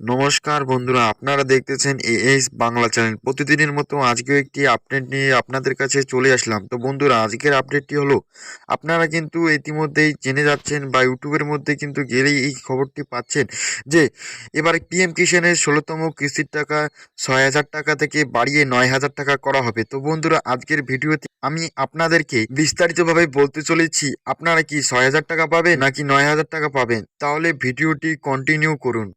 নমস্কার বন্ধুরা, আপনারা দেখতেছেন এএস বাংলা চ্যানেল। প্রতিদিনের মতো আজকেও একটি আপডেট নিয়ে আপনাদের কাছে চলে আসলাম। তো বন্ধুরা, আজকের আপডেটটি হলো, আপনারা কিন্তু ইতিমধ্যেই জেনে যাচ্ছেন বা ইউটিউবের মধ্যে কিন্তু গেলেই এই খবরটি পাচ্ছেন যে এবার পিএম কিষাণের 16তম কিস্তির টাকা 6,000 টাকা থেকে বাড়িয়ে 9,000 টাকা করা হবে। তো বন্ধুরা, আজকের ভিডিওতে আমি আপনাদেরকে বিস্তারিতভাবে বলতে চলেছি আপনারা কি 6,000 টাকা পাবেন নাকি 9,000 টাকা পাবেন। তাহলে ভিডিওটি কন্টিনিউ করুন।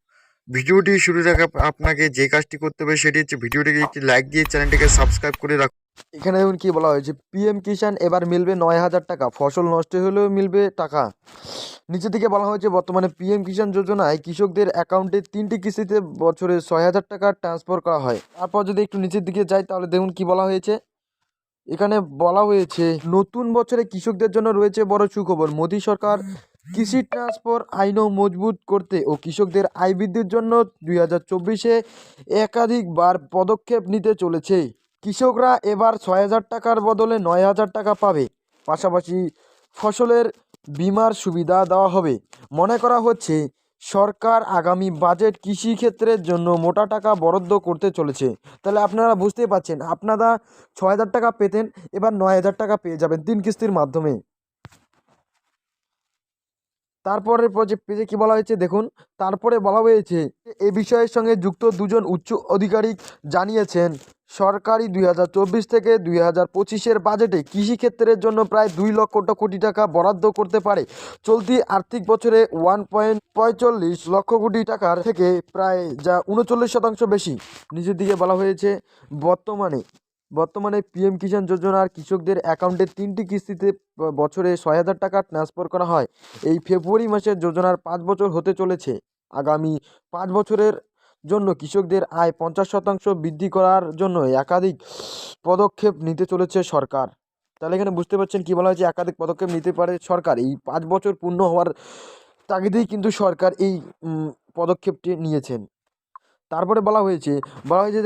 ভিডিওটি শুরু রাখা আপনাকে যে কাজটি করতে হবে সেটি হচ্ছে ভিডিওটিকে একটি লাইক দিয়ে চ্যানেলটিকে সাবস্ক্রাইব করে রাখুন। এখানে দেখুন কি বলা হয়েছে, পিএম কিষাণ এবার মিলবে 9,000 টাকা, ফসল নষ্ট হলেও মিলবে টাকা। নিচে থেকে বলা হয়েছে বর্তমানে পিএম কিষাণ যোজনায় কৃষকদের অ্যাকাউন্টে 3টি কিস্তিতে বছরে 6,000 টাকা ট্রান্সফার করা হয়। তারপর যদি একটু নিচের দিকে যাই তাহলে দেখুন কি বলা হয়েছে। এখানে বলা হয়েছে নতুন বছরে কৃষকদের জন্য রয়েছে বড় সুখবর। মোদী সরকার কৃষি ট্রান্সফার আইনও মজবুত করতে ও কৃষকদের আয় বৃদ্ধির জন্য 2024-এ একাধিকবার পদক্ষেপ নিতে চলেছে। কৃষকরা এবার 6,000 টাকার বদলে 9,000 টাকা পাবে। পাশাপাশি ফসলের বীমার সুবিধা দেওয়া হবে। মনে করা হচ্ছে সরকার আগামী বাজেট কৃষি ক্ষেত্রের জন্য মোটা টাকা বরাদ্দ করতে চলেছে। তাহলে আপনারা বুঝতেই পারছেন, আপনারা 6,000 টাকা পেতেন, এবার 9,000 টাকা পেয়ে যাবেন 3 কিস্তির মাধ্যমে। তারপরের পেজে কি বলা হয়েছে দেখুন। তারপরে বলা হয়েছে এ বিষয়ের সঙ্গে যুক্ত দুজন উচ্চ আধিকারিক জানিয়েছেন সরকারি 2024 থেকে 2025-এর বাজেটে কৃষিক্ষেত্রের জন্য প্রায় 2 লক্ষ কোটি টাকা বরাদ্দ করতে পারে। চলতি আর্থিক বছরে 1.45 লক্ষ কোটি টাকার থেকে প্রায় যা 39% বেশি। নিচের দিকে বলা হয়েছে বর্তমানে পিএম কিষাণ যোজনার কৃষকদের অ্যাকাউন্টে 3টি কিস্তিতে বছরে 6,000 টাকা ট্রান্সফার করা হয়। এই ফেব্রুয়ারি মাসে যোজনার 5 বছর হতে চলেছে। আগামী 5 বছরের জন্য কৃষকদের আয় 50% বৃদ্ধি করার জন্য একাধিক পদক্ষেপ নিতে চলেছে সরকার। তাহলে এখানে বুঝতে পারছেন কি বলা হয়েছে, একাধিক পদক্ষেপ নিতে পারে সরকার। এই 5 বছর পূর্ণ হওয়ার তাগিদেই কিন্তু সরকার এই পদক্ষেপটি নিয়েছেন। তারপরে বলা হয়েছে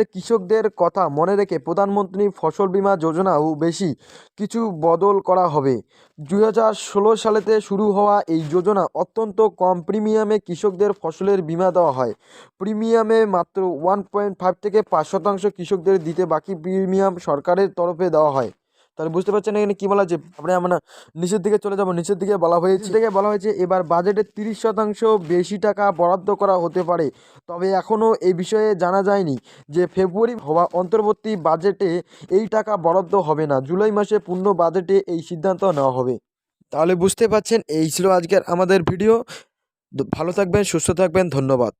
যে কৃষকদের কথা মনে রেখে প্রধানমন্ত্রী ফসল বীমা যোজনাও বেশি কিছু বদল করা হবে। 2016 সালেতে শুরু হওয়া এই যোজনা অত্যন্ত কম প্রিমিয়ামে কৃষকদের ফসলের বীমা দেওয়া হয়। প্রিমিয়ামে মাত্র 1.5 থেকে 5% কৃষকদের দিতে, বাকি প্রিমিয়াম সরকারের তরফে দেওয়া হয়। তাহলে বুঝতে পারছেন এখানে কি বলা হচ্ছে। আমরা নিচের দিকে চলে যাব। নিচের দিকে বলা হয়েছে এবার বাজেটে 30% বেশি টাকা বরাদ্দ করা হতে পারে। তবে এখনও এই বিষয়ে জানা যায়নি যে ফেব্রুয়ারি হওয়া অন্তর্বর্তী বাজেটে এই টাকা বরাদ্দ হবে না, জুলাই মাসে পূর্ণ বাজেটে এই সিদ্ধান্ত নেওয়া হবে। তাহলে বুঝতে পারছেন, এই ছিল আজকের আমাদের ভিডিও। ভালো থাকবেন, সুস্থ থাকবেন, ধন্যবাদ।